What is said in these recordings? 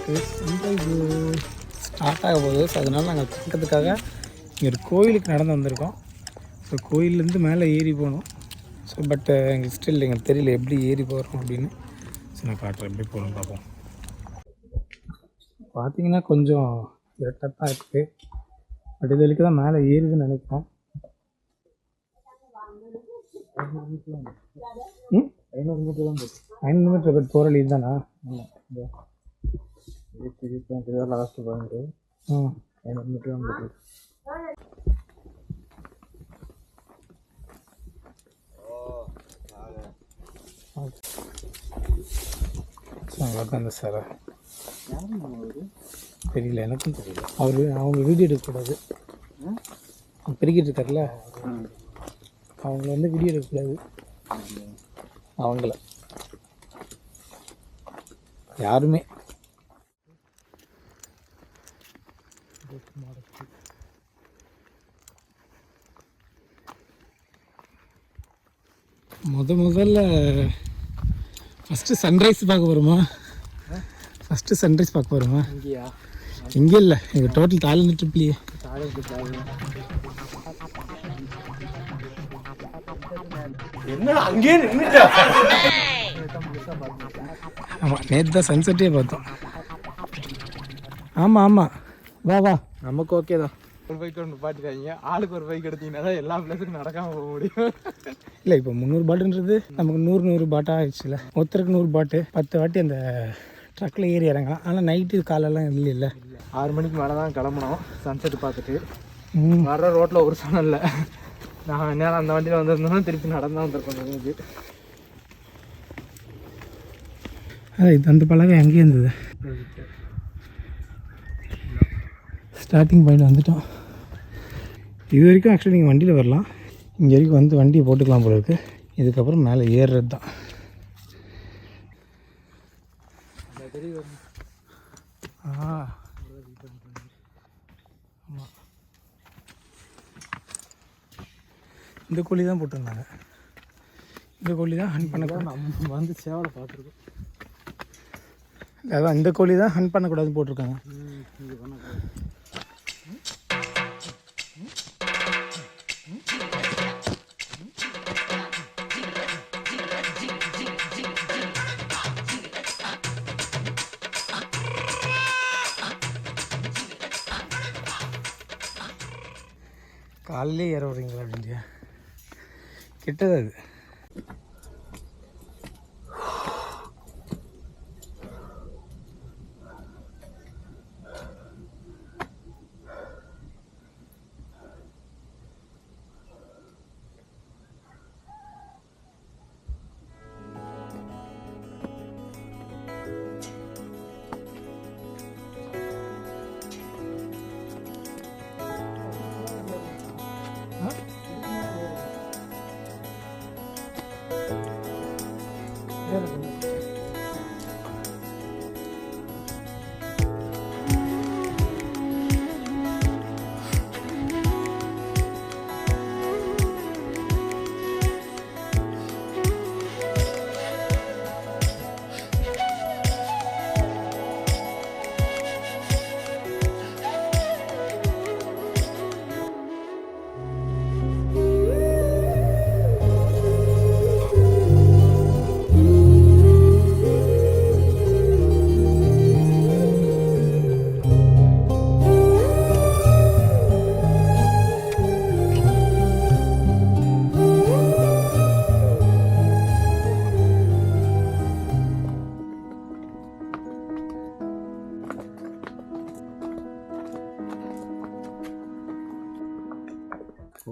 Sunrise start ஆக போகுது. So அதனால் நாங்கள் பார்க்கறதுக்காக இங்கே ஒரு கோயிலுக்கு நடந்து வந்திருக்கோம். ஸோ கோயிலேருந்து மேலே ஏறி போகணும். ஸோ பட் எங்களுக்கு ஸ்டில் எங்களுக்கு தெரியல எப்படி ஏறி போகிறோம் அப்படின்னு. ஸோ நான் காட்டுறேன் எப்படி போகணும்னு பார்ப்போம். பார்த்தீங்கன்னா கொஞ்சம் இருட்டாக தான் இருக்குது. பட் இது வரைக்கும் தான் மேலே ஏறுதுன்னு நினைக்கிறோம். 500 மீட்டர் தான் போகுது. 500 மீட்டர் பட் போகிற லீட் தானா? இதுதான் லாஸ்ட்டு பாயிண்ட்டு. 500 மீட்டர் தான் போகுது. அந்த சார் தெரியல, எனக்கும் தெரியல. அவங்க வீடியோ எடுக்கக்கூடாது. பெருக்கிட்டு இருக்கார்ல, அவங்கள வந்து வீடியோ எடுக்கக்கூடாது. அவங்கள யாருமே முதல்ல ஃபஸ்ட்டு சன்ரைஸ் பார்க்க போகிறோமா? ஃபஸ்ட்டு சன்ரைஸ் பார்க்க போகிறோமா? இங்கேயா? இங்கே இல்லை, எங்கள் டோட்டல் தாய்லாந்து ட்ரிப்லேயே. என்ன அங்கேயே நின்றுட்டா? ஆமாம், நேற்று தான் சன்செட்டே பார்த்தோம். ஆமாம் ஆமாம், வா வா, நமக்கு ஓகே தான். ஒரு பைக் ஒன்று பாட்டுக்காங்க, ஆளுக்கு ஒரு பைக் எடுத்தீங்கன்னா தான் எல்லா பிளேஸுக்கும் நடக்காமல் போக முடியும். இல்லை, இப்போ 300 பாட்டுன்றது நமக்கு 100 பாட்டாக ஆயிடுச்சுல. ஒருத்தருக்கு 100 பாட்டு 10 வாட்டி அந்த ட்ரக்கில் ஏறி இறங்கலாம். ஆனால் நைட்டு காலெல்லாம் இல்லை. 6 மணிக்கு மேலே தான் கிளம்புனோம் சன்செட் பார்த்துட்டு. வர்ற ரோட்டில் ஒரு சனம் இல்லை. நான் நேரம் அந்த வண்டியில் வந்திருந்தோம்னா திருப்பி நடந்தான் வந்திருக்கோம். இது அந்த பழகம் எங்கேயே இருந்தது. ஸ்டார்டிங் பாயிண்ட் வந்துட்டோம். இது வரைக்கும் ஆக்சுவலி நீங்கள் வண்டியில் வரலாம். இங்கே வரைக்கும் வந்து வண்டியை போட்டுக்கலாம் போல இருக்குது. இதுக்கப்புறம் மேலே ஏறுறது தான். ஆமாம், இந்த கோழி தான் போட்டிருந்தாங்க. இந்த கோழி தான் ஹண்ட் பண்ணக்கூடாது. நம்ம வந்து சேவலை பார்த்துருக்கோம். அதான் இந்த கோழி தான் ஹண்ட் பண்ணக்கூடாதுன்னு போட்டிருக்காங்க. காலையிலே ஏற விட்றீங்களா அப்படின்றியா? கிட்டது அது.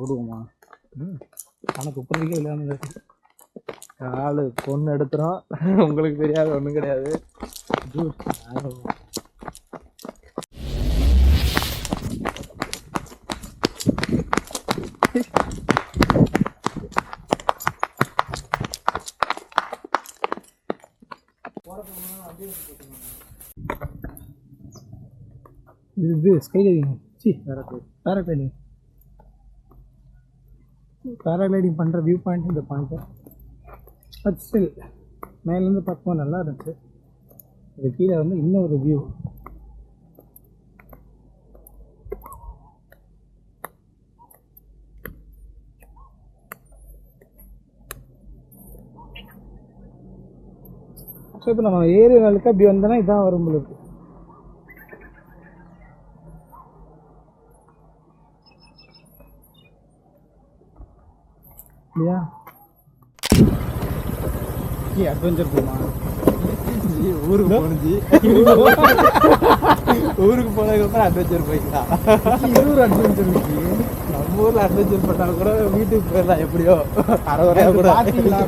ஓடுவோமா? ஆனால் குப்புறதுக்கே இல்லாமல் காலு பொண்ணு எடுத்துரும். உங்களுக்கு தெரியாது, ஒன்றும் கிடையாது. இது ஸ்கை டைவிங். பேராகிளைடிங். பேராகிளைடிங் பண்ணுற வியூ பாயிண்ட் இந்த பாயிண்ட்டு. பட் ஸ்டில் மேலேருந்து பார்க்கும்போது நல்லா இருந்துச்சு. இது கீழே வந்து இன்னொரு வியூ. ஸோ இப்போ நம்ம ஏரி வேலைக்கு அப்படி வந்தோன்னா இதான் வரும் போல இருக்கு. இல்லையா? அட்வென்ச்சர் போமா ஊருக்கு போனது. ஊருக்கு போனதுக்கப்புறம் அட்வென்ச்சர் போய்க்கலாம். இன்னொரு அட்வென்ச்சர் இருக்கு. நம்ம ஊரில் அட்வென்ச்சர் பண்ணால் கூட வீட்டுக்கு போயிடலாம் எப்படியோ. அரை கூட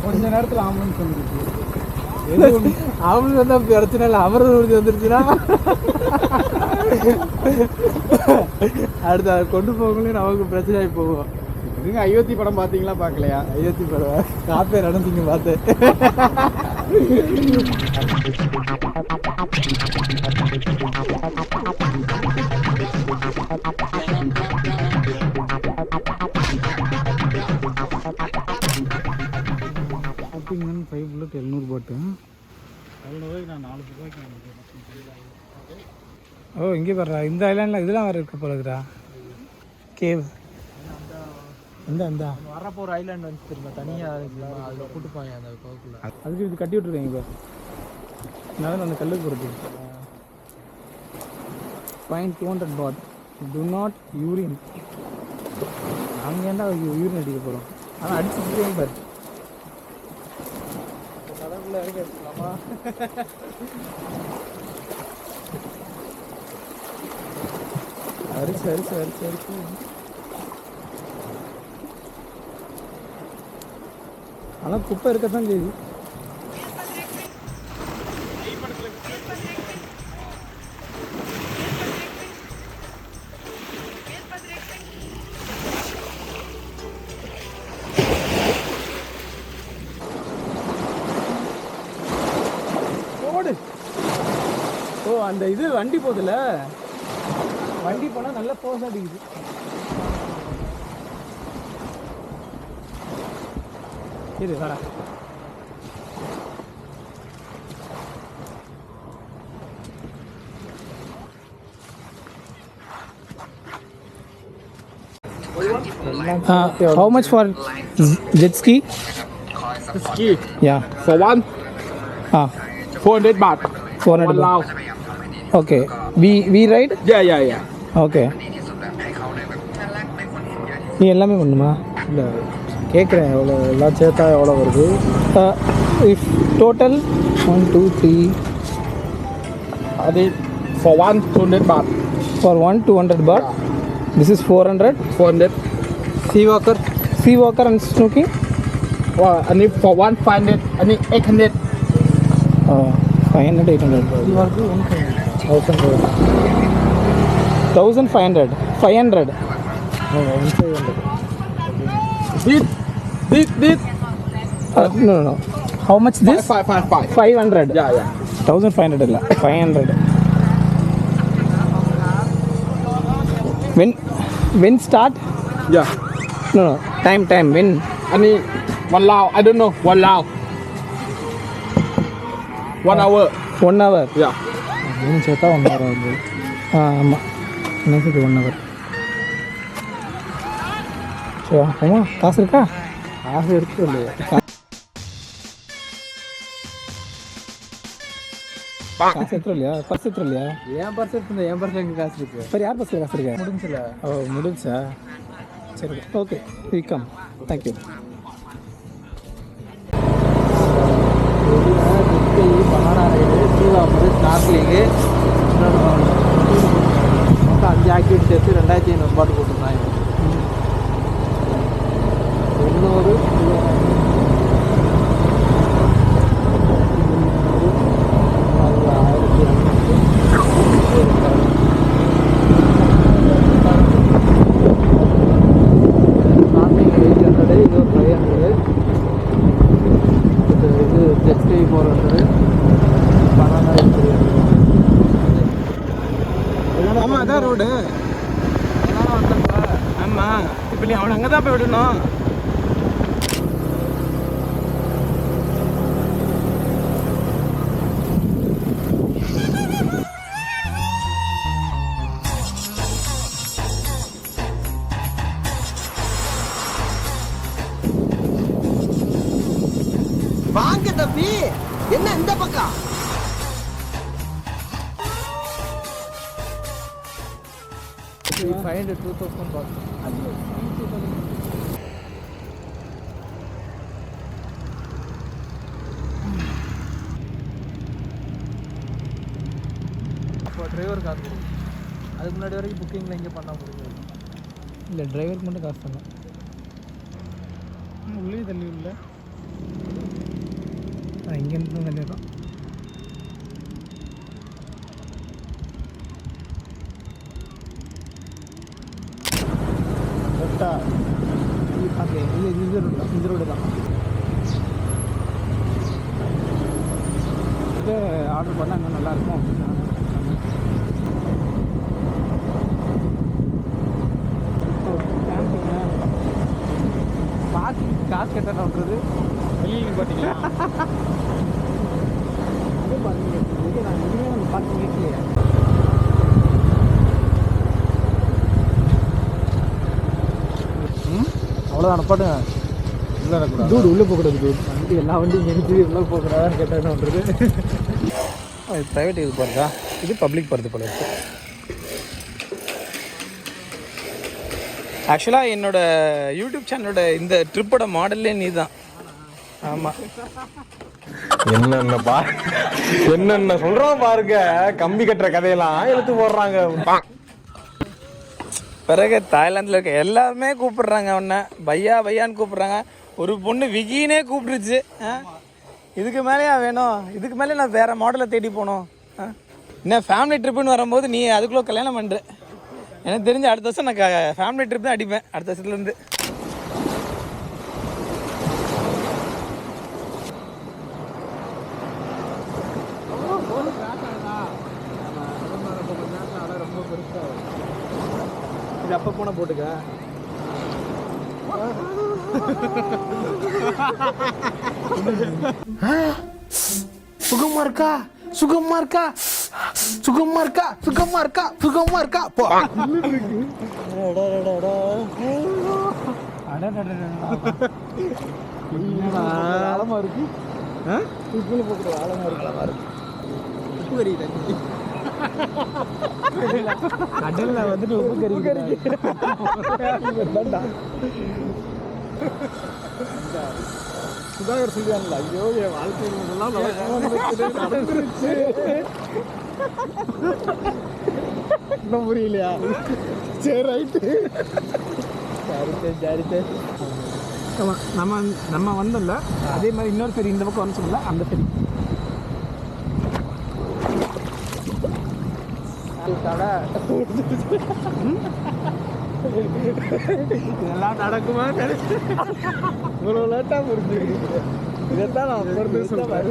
கொஞ்ச நேரத்தில் ஆம்புலன்ஸ் வந்துருக்கு. ஆம்புலன்ஸ் வந்தால் பிரச்சனை இல்லை. அமரர் ஊருக்கு வந்துருச்சுன்னா அடுத்து அதை கொண்டு போகலையும் நமக்கு பிரச்சனை ஆகி போவோம். நீங்க அயோத்தி படம் பார்த்தீங்களா? பார்க்கலையா? அயோத்தி படம் காப்பே நடந்துங்க பார்த்தேன். பார்த்தீங்கன்னா 5 புல்லட் 700 பாட்டு. நான் 4 ரூபாய்க்கு. ஓ இங்கே பாடுறா, இந்த ஐலாண்டில் இதெல்லாம் வேறு இருக்க போலதுடா. கேவ் இந்த வரப்போ ஒரு ஐலாண்ட் வந்து தெரியுமா, தனியாக அதில் கூட்டுப்பாங்க அந்த கோக்குள்ள. அதுக்கு இது கட்டி விட்டுருக்கேன். இப்போ நான் அந்த கல்லுக்கு போகிறது. ஃபைன் 200 பாட். Do not urine. அங்கே ஏன்டா யூரின் அடிக்க போகிறோம்? ஆனால் அடிச்சுட்டு பாரு. கடவுள இறக்கி வச்சுக்கலாமா? அரிச்சு ஆனால் குப்பை இருக்கத்தான் செய்யுது. ஓ அந்த இது வண்டி போகுதுல்ல, வண்டி போனால் நல்லா போஸ் அடிக்குது. இது வரா how much for jet ski? Ski. Yeah. For one, 400 baht. 400 One lao. Okay. We ride? Yeah. Okay. நீ எல்லாமே பண்ணுமா? இல்லை கேட்குறேன், எவ்வளோ எல்லாம் சேர்த்தா எவ்வளோ வருது? இஃப் டோட்டல் 1 2 3 அது for one 200 baht. for 1 200 baht. This is 400. 400. Sea walker and snorkeling.อันนี้ for one 500.อันนี้ 800. 500 800. 1500. 500. This. No. How much this? 500. Yeah. 1500 ಇಲ್ಲ 500. When start? Yeah. No. Time. When?อันนี้ one lao. I don't know. One lao. 1 hour. 1 hour. Yeah. அப்படின்னு சேர்த்தா 1 hour ஆகுது. ஆமாம், என்னது 1 hour. சரி ஆமா, காசு இருக்கா? காசு இருக்கு இல்லையா? காசு எடுத்துரும் இல்லையா? பர்ஸ் எடுத்துரும் இல்லையா? என் பர்ஸ் எடுத்து என் பர்ஸில் எங்கே காசு இருக்கு? சரி, யார் பர்ஸில் காசு இருக்கா? முடிஞ்சில்ல. முடிஞ்சா சரி, okay, welcome, thank you. Banana ride, ஸ்ரீவாபுரி, ஸ்னார்க்லிங்கு, மொத்தம் 5 ஆக்டிவிட்டி சேர்த்து 2500 பாட்டு போட்டுருந்தாங்க. இன்னொரு ஆமாம், அதான் ரோடு. ஆமாம், இப்போ நீ அவனை அங்கே தான் போய் விடணும். Find 2000 box. இப்போ டிரைவர் காசு அதுக்கு முன்னாடி வரைக்கும் புக்கிங்கில் எங்கே பண்ண முடியாது. இல்லை டிரைவருக்கு மட்டும் காசு தரலாம். உள்ளே தள்ளி இல்லை இங்கேருந்து தான் தள்ளி தான். ஓகே இந்த ரோடு தான் இது ஆர்டர் பண்ணால் இன்னும் நல்லாயிருக்கும் அப்படின்னா பார்க்கிங் காசு கட்டணுன்றது வெளியில் பார்த்தீங்களா? அது பார்க்கிங் இருக்குது. நான் இனிமேல் நம்ம பார்க்கிங் கேட்கலையே. அவ்வளோதான் பாட்டுங்க. உள்ளே இருக்கக்கூடாது. டூடு உள்ளே போகக்கூடாது. டூடு வண்டி எல்லா வண்டியும் எடுத்து உள்ளே போகக்கூடாதுன்னு கேட்டேன்ன்றது. இது ப்ரைவேட் இது போகிறதா? இது பப்ளிக் போகிறது போல இருக்குது. ஆக்சுவலாக என்னோடய யூடியூப் சேனலோட இந்த ட்ரிப்போட மாடல்லே நீ தான். ஆமாம் என்னென்ன சொல்கிறோம் பாருங்க. கம்பி கட்டுற கதையெல்லாம் எடுத்து போடுறாங்க. பிறகு தாய்லாந்தில் இருக்க எல்லாருமே கூப்பிடுறாங்க உன்னை பையா பையான்னு கூப்பிட்றாங்க. ஒரு பொண்ணு விகினே கூப்பிடுச்சு. இதுக்கு மேலேயா வேணும்? இதுக்கு மேலே நான் வேறு மாடலை தேடி போகணும். இன்னும் ஃபேமிலி ட்ரிப்புன்னு வரும்போது நீ அதுக்குள்ளே கல்யாணம் பண்ணுற. எனக்கு தெரிஞ்ச அடுத்த வருஷம் நான் ஃபேமிலி ட்ரிப் தான் அடிப்பேன் அடுத்த வருஷத்துலேருந்து. ரொம்ப பெருசாக இது அப்போ போனால் போட்டுக்க. சுகமா இருக்கா சுகமா இருக்கா சுகமா இருக்கா சுகமா இருக்கா சுகமா இருக்கா போ. ஆழமா இருக்கு. உப்புல போக்குற ஆழமா இருக்கு. உப்பு கறி தண்ணி கடல்ல வந்துட்டு உப்பு கறி சுதாகர் சொல்லுவாங்கல்ல, ஐயோ என் வாழ்க்கையில் நடந்துருச்சு. இன்னும் புரியலையா? சரி ரைட்டு. சரித்தே. நம்ம வந்தோம்ல அதே மாதிரி இன்னொரு ஃபெரி இந்த பக்கம் வந்து சொல்லல அந்த ஃபெரி. இதெல்லாம் நடக்குமா? இவ்வளோ லேட்டாக புரிஞ்சுக்கிட்டு இதைத்தான் நான் பொறுத்து சொல்லுவாரு.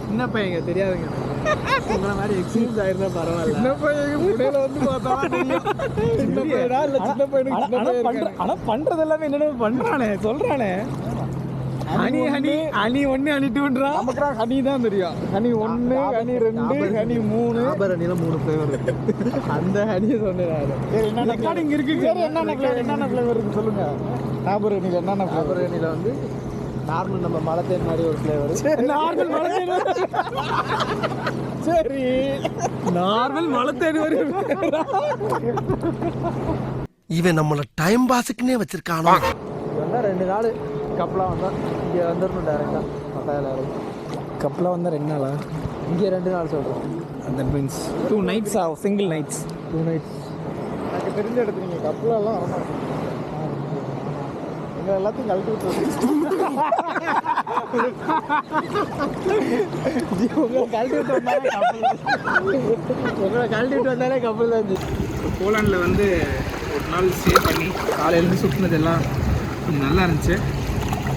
சின்ன பையங்க தெரியாதுங்க. உங்களை மாதிரி எக்ஸ்பீரியன்ஸ் ஆயிருந்தா பரவாயில்ல. சின்ன பையன் முடையில வந்து பார்த்தா சின்ன பையனா இல்லை சின்ன பையனுக்கு. ஆனால் பண்ணுறது எல்லாமே என்னென்ன பண்ணுறானே சொல்கிறானே. ஹனி ஹனி ஹனி 1 ஹனி 2ன்றான். நமக்கு ஹனி தான் தெரியும். ஹனி 1 ஹனி 2 ஹனி 3 ஆபர் ஹனில 3 ஃப்ளேவர் இருக்கு. அந்த ஹனியை சொன்னேன். என்னென்ன ரெக்கார்டிங் இருக்கு. சரி என்னென்ன ஃப்ளேவர் இருக்கு சொல்லுங்க. ஆபர் ஹனில என்னென்ன ஆபர் ஹனில வந்து நார்மல் நம்ம மலத்தேன் மாதிரி ஒரு ஃப்ளேவர். நார்மல் மலத்தேன். சரி நார்மல் மலத்தேன் வரை இவன் நம்மள டைம் பாஸுக்குன்னே வச்சிருக்கானோ. வந்தால் 2 நாள் கப்பலாக வந்தால் இங்கே வந்துடணும் டேரெக்டாக. பத்தாயிரம் கப்பலாக வந்தால் 2 நாளா? இங்கே 2 நாள் சொல்கிறோம். தட் மீன்ஸ் 2 nights ஆ? Single nights 2 nights. எனக்கு தெரிஞ்ச இடத்துல நீங்கள் கப்பலெல்லாம் வரமாட்டோம். எங்கள் எல்லாத்தையும் கழட்டி விட்டு உங்களை கழட்டி விட்டு வந்தாலே கப்பல் தான். போலாண்டில் வந்து ஒரு நாள் ஸ்டே பண்ணி காலையிலேருந்து சுற்றுனதெல்லாம் கொஞ்சம் நல்லா இருந்துச்சு.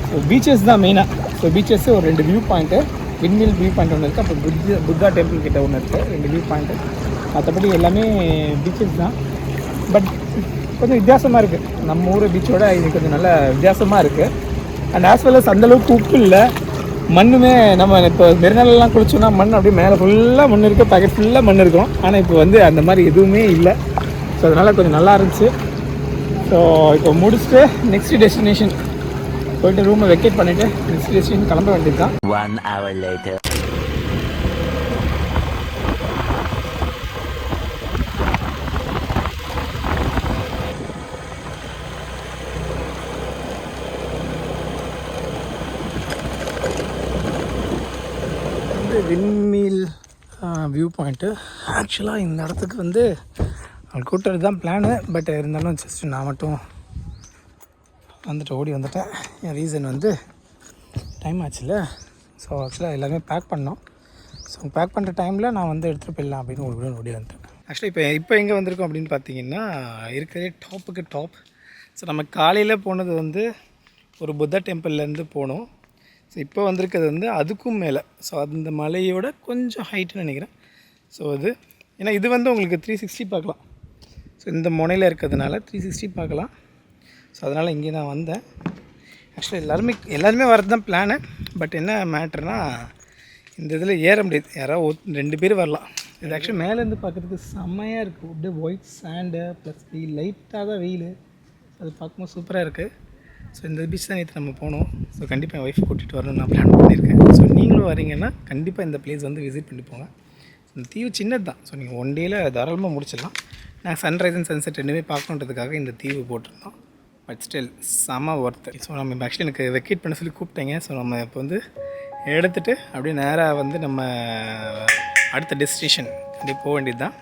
ஸோ பீச்சஸ் தான் மெயினாக. ஸோ பீச்சஸ் ஒரு 2 வியூ பாயிண்ட்டு. விண்மில் வியூ பாயிண்ட் ஒன்று இருக்குது. அப்புறம் புத்தா டெம்பிள் கிட்ட ஒன்று இருக்குது. 2 வியூ பாயிண்ட்டு. மற்றபடி எல்லாமே பீச்சஸ் தான். பட் கொஞ்சம் வித்தியாசமாக இருக்குது. நம்ம ஊர் பீச்சோட இது கொஞ்சம் நல்ல வித்தியாசமாக இருக்குது. அண்ட் ஆஸ் வெல் அஸ் அந்தளவுக்கு உப்பு இல்லை. மண்ணுமே நம்ம இப்போ மெரினாலெலாம் குளிச்சோன்னா மண் அப்படியே மேலே ஃபுல்லாக மண் இருக்குது. பாக்கெட் ஃபுல்லாக மண் இருக்கும். ஆனால் இப்போ வந்து அந்த மாதிரி எதுவுமே இல்லை. ஸோ அதனால் கொஞ்சம் நல்லா இருந்துச்சு. ஸோ இப்போ முடிச்சுட்டு நெக்ஸ்ட் டெஸ்டினேஷன் போயிட்டு ரூமை வெக்கேட் பண்ணிவிட்டு டெஸ்டினேஷன் கிளம்ப வேண்டியது தான். 1 hour later. Windmill view point. ஆக்சுவலாக இந்த இடத்துக்கு வந்து அவங்க கூட்டுறது தான் பிளானு. பட் இருந்தாலும் ஜஸ்ட் நான் மட்டும் ஓடி வந்துட்டேன். என் ரீசன் வந்து டைம் ஆச்சுல்ல. ஸோ ஆக்சுவலாக எல்லாருமே பேக் பண்ணோம். ஸோ பேக் பண்ணுற டைமில் நான் வந்து எடுத்துகிட்டு போயிடலாம் அப்படின்னு ஓடி வந்துட்டேன். ஆக்சுவலாக இப்போ எங்கே வந்திருக்கோம் அப்படின்னு பார்த்தீங்கன்னா, இருக்கிறதே டாப்புக்கு டாப். ஸோ நம்ம காலையில் போனது வந்து ஒரு புத்தா டெம்பிள்லேருந்து போனோம். ஸோ இப்போ வந்திருக்கிறது வந்து அதுக்கும் மேலே. ஸோ அந்த மலையோட கொஞ்சம் ஹைட்டுன்னு நினைக்கிறேன். ஸோ அது ஏன்னா இது வந்து உங்களுக்கு 360 பார்க்கலாம். ஸோ இந்த முனையில் இருக்கிறதுனால 360 பார்க்கலாம். ஸோ அதனால் இங்கே நான் வந்தேன். ஆக்சுவலாக எல்லாருமே வரது தான் பிளானு. பட் என்ன மேட்ருனா, இந்த இதில் ஏற முடியாது. யாராவது 2 பேர் வரலாம். இது ஆக்சுவலி மேலேருந்து பார்க்குறதுக்கு செம்மையாக இருக்குது. அப்படியே ஒயிட் சாண்டு ப்ளஸ் வெயில், லைட்டாக தான் வெயில். அது பார்க்கும்போது சூப்பராக இருக்குது. ஸோ இந்த பீச் தான் நேற்று நம்ம போனோம். ஸோ கண்டிப்பாக என் ஒய்ஃப் கூட்டிகிட்டு வரணும்னு நான் பிளான் பண்ணியிருக்கேன். ஸோ நீங்களும் வரீங்கன்னா கண்டிப்பாக இந்த பிளேஸ் வந்து விசிட் பண்ணி போங்க. இந்த தீவு சின்னது தான். ஸோ நீங்கள் 1 டேயில் தாராளமாக முடிச்சிடலாம். நான் சன்ரைஸ் அண்ட் சன்செட் 2மே பார்க்கணுன்றதுக்காக இந்த தீவு போட்டிருந்தோம். பட் ஸ்டில் செம்ம ஒர்த்து. ஸோ நம்ம ஆக்சுவலி எனக்கு வெக்கேட் பண்ண சொல்லி கூப்பிட்டேங்க. ஸோ நம்ம இப்போ வந்து எடுத்துகிட்டு அப்படியே நேராக வந்து நம்ம அடுத்த டெஸ்டினேஷன் கண்டிப்பாக போக வேண்டியது தான்.